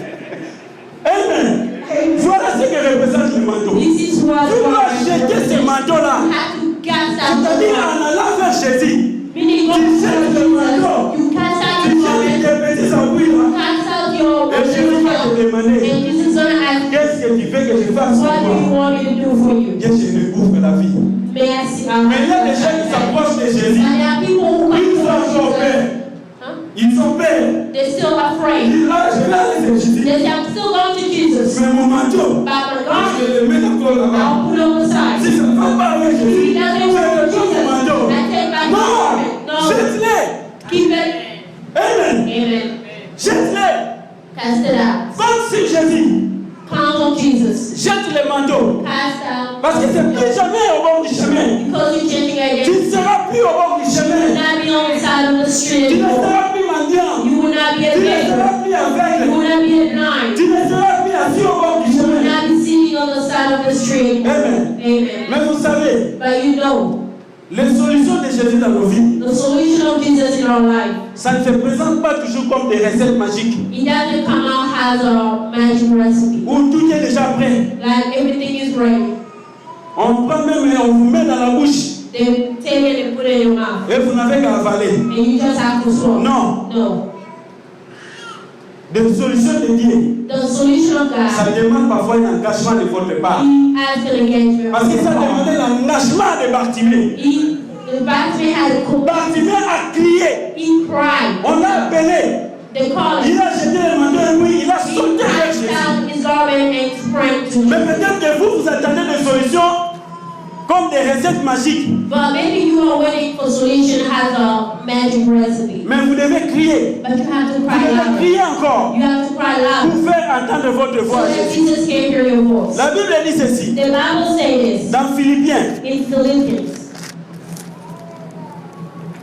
Amen. Voilà ce que représente le manteau. This is what Tu dois jeter ce you manteau-là. have to cast out the C'est-à-dire garment. en allant vers Jésus. Meaning go to Jesus. You cast out Tu your jettes garment. tes petits appuis là. Cast out your Et Jésus va te help. demander, And Jesus is gonna ask, qu'est-ce que tu veux que je fasse pour what do you toi? want me to do for you? Bien, je ne couvre la vie. May I see? Mais il y a des gens qui s'approchent de Jésus. And there are people who come Ils to ont encore peur. Jesus. Huh? Ils ont peur. They're still afraid. Ils disent, ah, je vais aller vers Jésus. They say, I'm still going to Jesus. Mais mon manteau, But my je garment, vais le mettre encore là-bas. I'll put on the side. Si ça ne va pas avec If Jésus, he je doesn't work vais for le mon Jesus, manteau. I take back my Non, garment. No, jette seras jamais au bord du chemin. Because you're changing your Tu ne identity. seras plus au bord du You will chemin. not be on the side of the street Tu ne anymore. seras plus mendiant. You will not be a Tu ne beggar. seras plus You aveugle. will not be blind. Tu ne seras plus assis au bord du You will chemin. not be sitting on the side of the street. Amen. Amen. Mais vous savez, But you know, les solutions de Jésus dans nos vies, the solution of Jesus in our life, ça ne se présente pas toujours comme des recettes magiques it doesn't come out as a magic recipe. où tout est déjà prêt. Like everything is ready. On prend même et on vous met dans la bouche They take it and put it in your mouth. et vous n'avez qu'à avaler. And you just have to swallow. Non, No. des solutions de Dieu, The solution of ça God, demande parfois un engagement de votre part. He asked an engagement. Parce que ça demandait l'engagement de Bartimée. The Bartimaeus had a cook. Bartimée a crié, He cried. on l'a appelé, They called il him. a jeté le manteau et oui, il a He sauté vers cast Jésus. down his garment and sprang to Mais him. peut-être que vous attendez des solutions comme des recettes magiques. But maybe you are waiting for solution as a magic recipe. Mais vous devez crier. But you have to Vous cry devez louder. crier encore You have to cry loud. pour faire entendre votre So voix à that Jésus. Jesus can hear your voice. La Bible dit ceci, The Bible says this dans Philippiens, in Philippians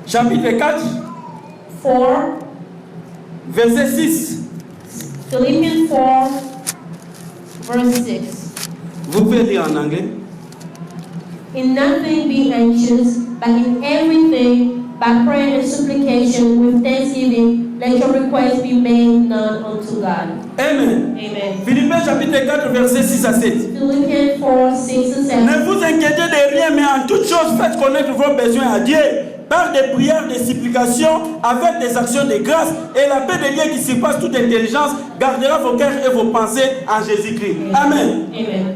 chapitre 4, 4, verset 6. Philippians 4, verse 6. Vous pouvez lire en anglais. In nothing be anxious, but in everything, by prayer and supplication, with thanksgiving, let your requests be made known unto God. Amen. Amen. Philippiens chapitre 4, verset 6 à 7. Philippians 4, 6 and 7. Ne vous inquiétez de rien, mais en toutes choses, faites connaître vos besoins à Dieu par des prières, des supplications, avec des actions de grâce, et la paix de Dieu qui surpasse toute intelligence gardera vos cœurs et vos pensées en Jésus-Christ. Amen. Amen.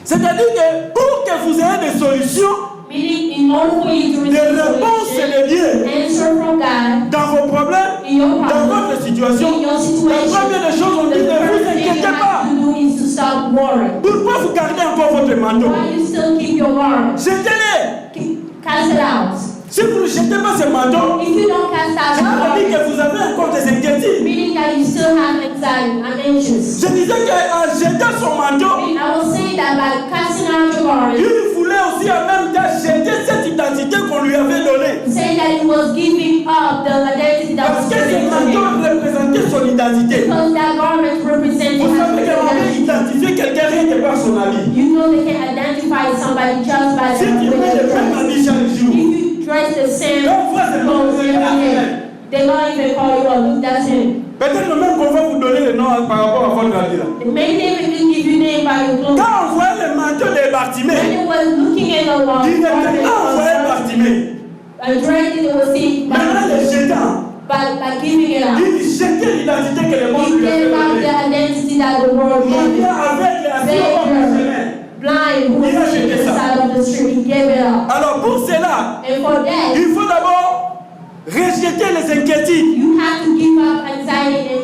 C'est-à-dire que pour que vous ayez des solutions, Meaning, in order for you to des receive réponses solution, de Dieu answer from God dans vos problèmes, in your dans problem, votre situation, in your la situation, première des choses, on the dit ne first vous thing you inquiétez have pas. to do is to stop worrying. Pourquoi vous gardez encore votre manteau? Why you still keep your garment? Jetez-les. Cast it out. Si vous ne jetez pas ce manteau, If you don't cast out ça your veut dire garment, que vous avez encore des inquiétudes. meaning that you still have anxiety and anxious. Je disais qu'en jetant son manteau, I was saying that by casting out your garment, il voulait aussi en même temps jeter cette identité qu'on lui avait donnée. saying that he was giving up the identity that Parce was que ce given to manteau him. représentait son identité. Because that garment represented Vous his savez qu'on peut identity. identifier quelqu'un rien que par son habit. You know they can identify somebody just by Si the tu way mets they le même dress. habit chaque jour, If you dress the same on voit ce clothes nom, every day, they don't even call you up. Look, that's him. peut-être même qu'on va vous donner le nom par rapport à votre habit là. Maybe they even give you name by your clothes. Quand on voit le manteau de When Bartimée, they was looking at the wall, directement on voyait Bartimée. and dressing it was seen Maintenant le jetant, by giving it out. il jetait l'identité que le monde He lui avait gave out the donnée. identity that the world gave Mendiant him. avec les assis au bord du chemin. Blind, who Il a was sitting jeté on the ça. side of the street, he gave it up. Alors pour cela, And for that, il faut d'abord rejeter les inquiétudes. you have to give up anxiety.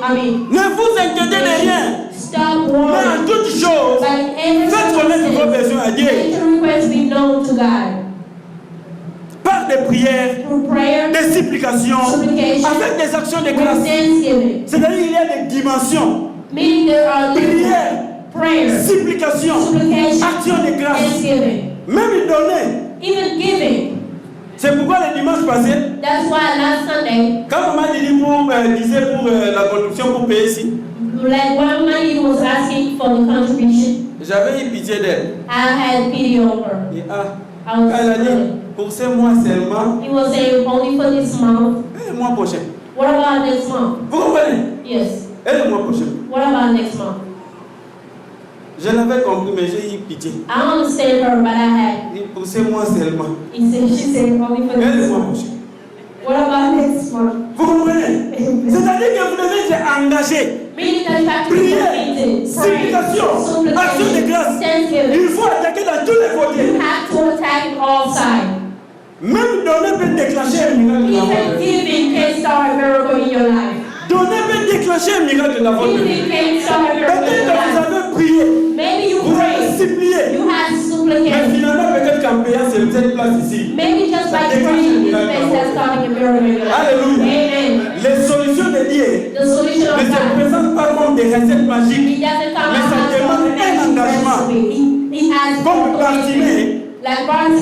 Ne vous inquiétez de rien, Stop mais en worrying. toutes choses, But in every faites connaître vos circumstance, besoins à Dieu let your requests be known to God. par des prières, Through prayer, des supplications, supplication, avec des actions de with grâce. thanksgiving. C'est-à-dire qu'il y a des dimensions. Meaning there are Prière, prayer, supplication, supplication, action de grâce, thanksgiving, même donner. even giving. C'est pourquoi le dimanche passé, That's why last Sunday, quand maman disait pour la contribution pour payer ici, like one money was asking for the contribution, j'avais eu pitié d'elle. I had pity on her. Et I was elle a dit, feeling. pour ce mois seulement, He was saying only for this month. et le mois prochain. What about next month? Vous comprenez? Yes. Et le mois prochain. What about next month? Je l'avais compris, mais j'ai eu pitié. I don't understand her, but I had. Et pour ce mois seulement. She said only for Et le this mois month. prochain. What about next month? Vous comprenez? C'est-à-dire que vous devez être engagé. Meaning that you have to be Prière, committed. supplication, action de grâce. thanksgiving. Il faut attaquer dans tous les You côtés. have to attack all sides. Même donner peut déclencher un miracle dans votre Even vie. giving can start a miracle in your life. Donner peut déclencher un miracle dans votre vie. Giving can start a miracle in Peut-être your que vous life. avez prié, Maybe you vous avez pray. supplié. You have Mais supplicated. finalement, peut-être qu'en payant cette place ici. Maybe just by praying this place that's starting a miracle in your life. Alléluia. Amen. Les solutions de Dieu The solution ne of se God. présentent pas comme des recettes magiques. It doesn't come Mais out ça as demande a un engagement. recipe. It has Comme Bartimée,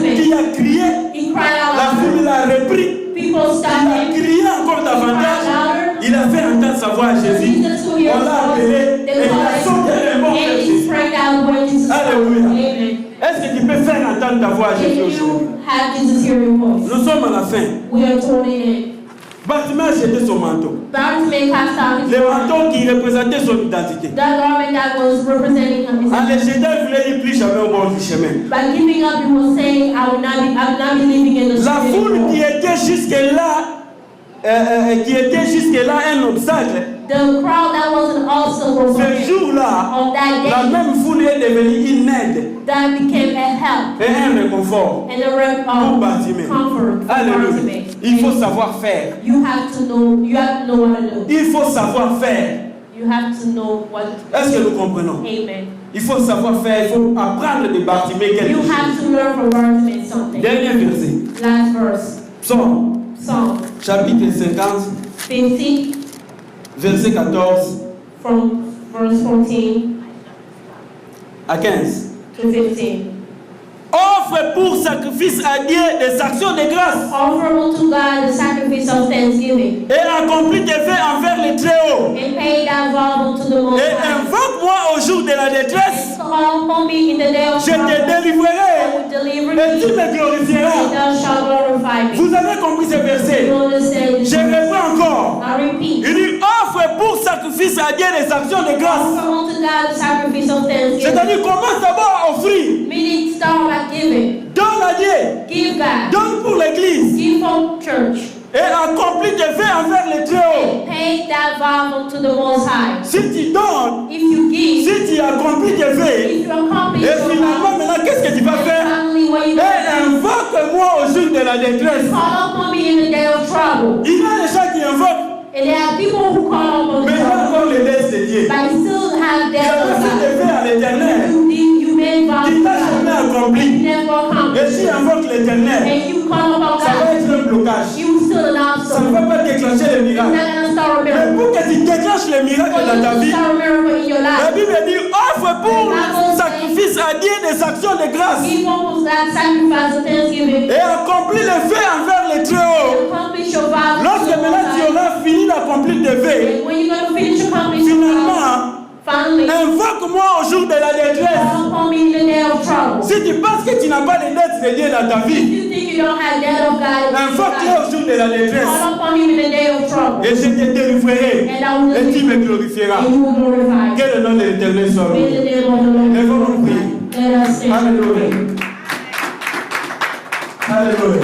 Testament. qui a crié, He cried out la foule louder. l'a repris. People Il stopped a him. crié encore davantage. Il a fait entendre sa voix à Jésus. Jesus to hear On his l'a voice. appelé et They il a called sauté him. les morts vers And he Jésus. sprang out when Jesus Alléluia. Amen. Est-ce que tu peux faire entendre ta voix à Jésus Can aujourd'hui? you have Jesus hear your voice? Nous sommes à la fin. We are turning in. Bartimée a jeté son manteau. Bartimaeus cast out his Le garment. manteau qui représentait son identité. That garment that was representing him. En le jetant, il voulait dire plus jamais au bord du chemin. By giving up, he was saying, I will not be living in the La street foule anymore. qui était jusque-là un obstacle, The crowd that was an obstacle for ce him jour-là, on that la day, même foule est devenue une aide that became a help et un réconfort and a pour Bartimée. comfort for Alléluia. Bartimaeus. Il faut savoir faire. You have to know what to do. Il faut savoir faire. You have to know what to Est-ce que nous comprenons? do. Amen. Il faut savoir faire, il faut apprendre de Bartimée quelque You chose. have to learn from Bartimaeus something. Dernier verset. Last verse. Psaume, Psalm chapitre 50, 50 verset 14 from verse 14 à 15. to 15. Offre pour sacrifice à Dieu des actions de grâce Offer unto God the sacrifice of thanksgiving, et accomplis tes faits envers les Très-Hauts. and pay thy vow unto the Most Et High. invoque-moi au jour de la détresse, Call upon me in the day of je te trouble, I délivrerai will deliver et tu thee, me and glorifieras. thou shalt glorify me. Vous avez compris ce verset? You understand this? Je reprends encore. I repeat. Il dit offre pour sacrifice à Dieu des actions de grâce. Offer unto God the sacrifice of thanksgiving. C'est-à-dire commence d'abord à offrir. Meaning start by giving. Donne à Dieu. Give God. Donne pour l'église. Give for church. Et accomplis tes faits envers les Très-Hauts. And pay that vow unto the Most High. Si tu donnes, If you give, si tu accomplis tes faits, if you accomplish et your finalement vow, maintenant qu'est-ce que tu vas and faire? finally what you Et do, invoque-moi au jour de la détresse. call upon me in the day of trouble. Il y a des gens qui invoquent, And there are people who call upon mais il y a God, encore les laisses de Dieu. but you still have Il y a that of aussi God. des faits à l'éternel. You made vows Il to t'a jamais God. You accompli. never Et accomplished si it. invoque l'éternel, And you call upon ça va God, être un blocage. you still an Ça ne obstacle. va pas déclencher le It's miracle. not going to start a Mais miracle. pour que tu déclenches le miracle For dans you ta to vie, start a miracle in your la life, Bible dit offre pour sacrifice à Dieu des actions de grâce give up that sacrifice of thanksgiving. et accomplis les faits envers les Très-Hauts. Accomplish your vows. Lorsque maintenant tu auras fini d'accomplir tes faits, And when you're going to finish accomplishing your vows, finalement, finally, invoque-moi au jour de la détresse. call upon me in the day of trouble. Si tu penses que tu n'as pas les dettes de Dieu dans ta If vie, you think you don't have that of God, invoque-le au jour de la détresse. call upon him in the day of trouble. Et je te délivrerai And I will et tu me deliver you, glorifieras. and you will glorify me. Que le nom de l'Éternel soit May the loué. name of the Lord be Lèvons-nous prier. glorified. Let us stand. Alléluia. Alléluia.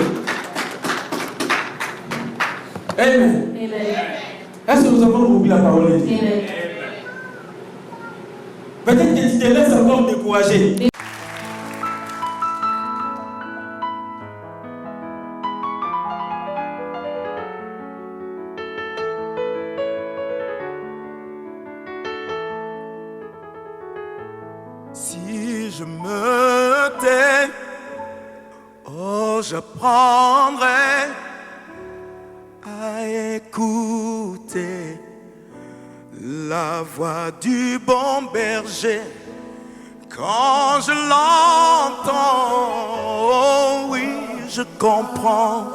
Amen. Amen. Est-ce que nous avons oublié la parole de Dieu? Amen. Peut-être que tu te laisses encore décourager. Si je me tais, oh, j'apprendrai à écouter la voix du bon berger. Quand je l'entends, oh oui, je comprends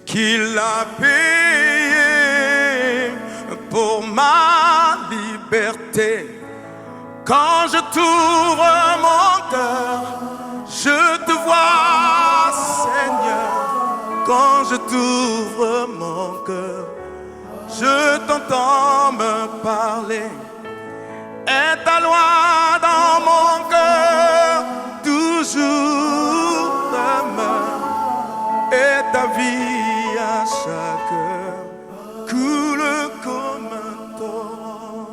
qu'il a payé pour ma liberté. Quand je t'ouvre mon cœur, je te vois, Seigneur. Quand je t'ouvre mon cœur, je t'entends me parler. Et ta loi dans mon cœur toujours demeure. Et ta vie à chaque heure coule comme un torrent.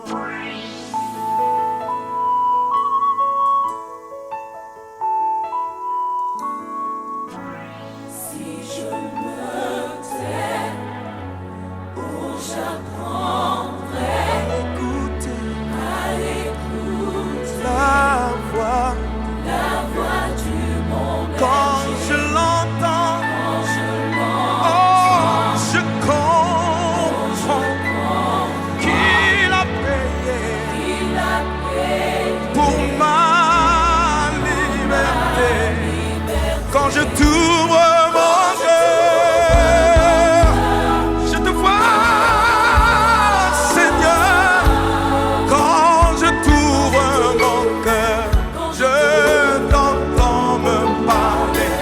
quand je t'ouvre mon cœur, je te vois, Seigneur. Quand je t'ouvre mon cœur, je t'entends me parler.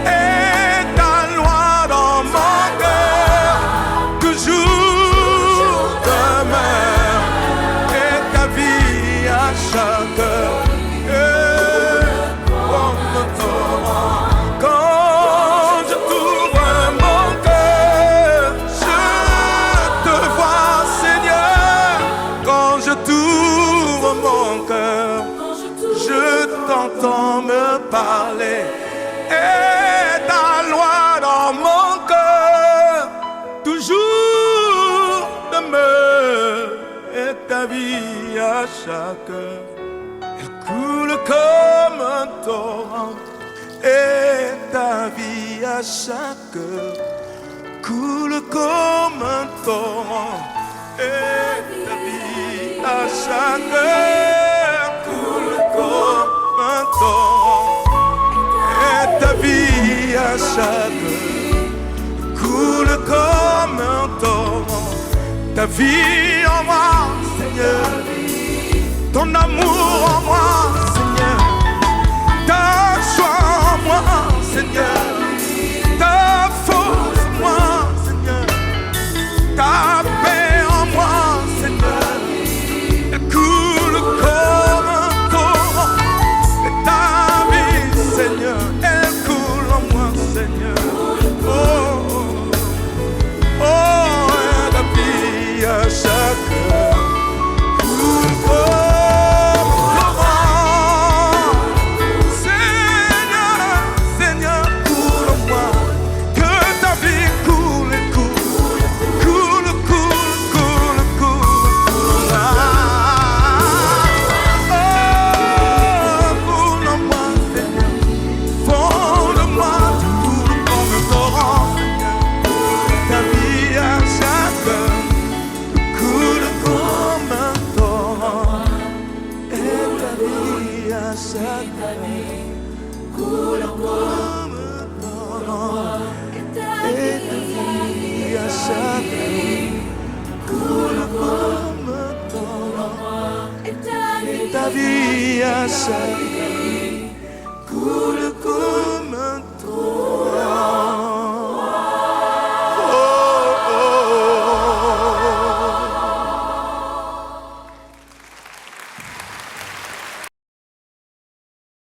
Et ta loi dans mon cœur toujours demeure. Et ta vie à chaque heure. Quand je t'ouvre mon cœur, je te vois, Seigneur. Quand je t'ouvre mon cœur, je t'entends me parler. Et ta loi dans mon cœur toujours demeure. Et ta vie à chaque heure, elle coule comme un torrent. Et ta vie à chaque heure coule comme un torrent. Et ta vie à chaque heure coule comme un torrent. Et ta vie à chaque heure coule comme un torrent. Ta vie en moi, Seigneur. Ton amour en moi, Seigneur. Ta joie en moi, Seigneur. Ta force en moi, Seigneur. Ta paix en moi, Seigneur. Elle coule comme un torrent. Et ta vie, Seigneur, elle coule en moi, Seigneur. Oh, oh, et ta vie à chaque heure coule comme un torrent. Seigneur, Seigneur, coule en moi. Que ta vie coule et coule. Coule, coule, coule, coule. Ah, oh, coule en moi, Seigneur. Fond de moi, tu coules comme un torrent, Seigneur. Ta vie à chaque heure coule comme un torrent. Et ta vie à chaque heure coule comme un torrent. Et ta vie à chaque heure coule comme un torrent. Et ta vie à chaque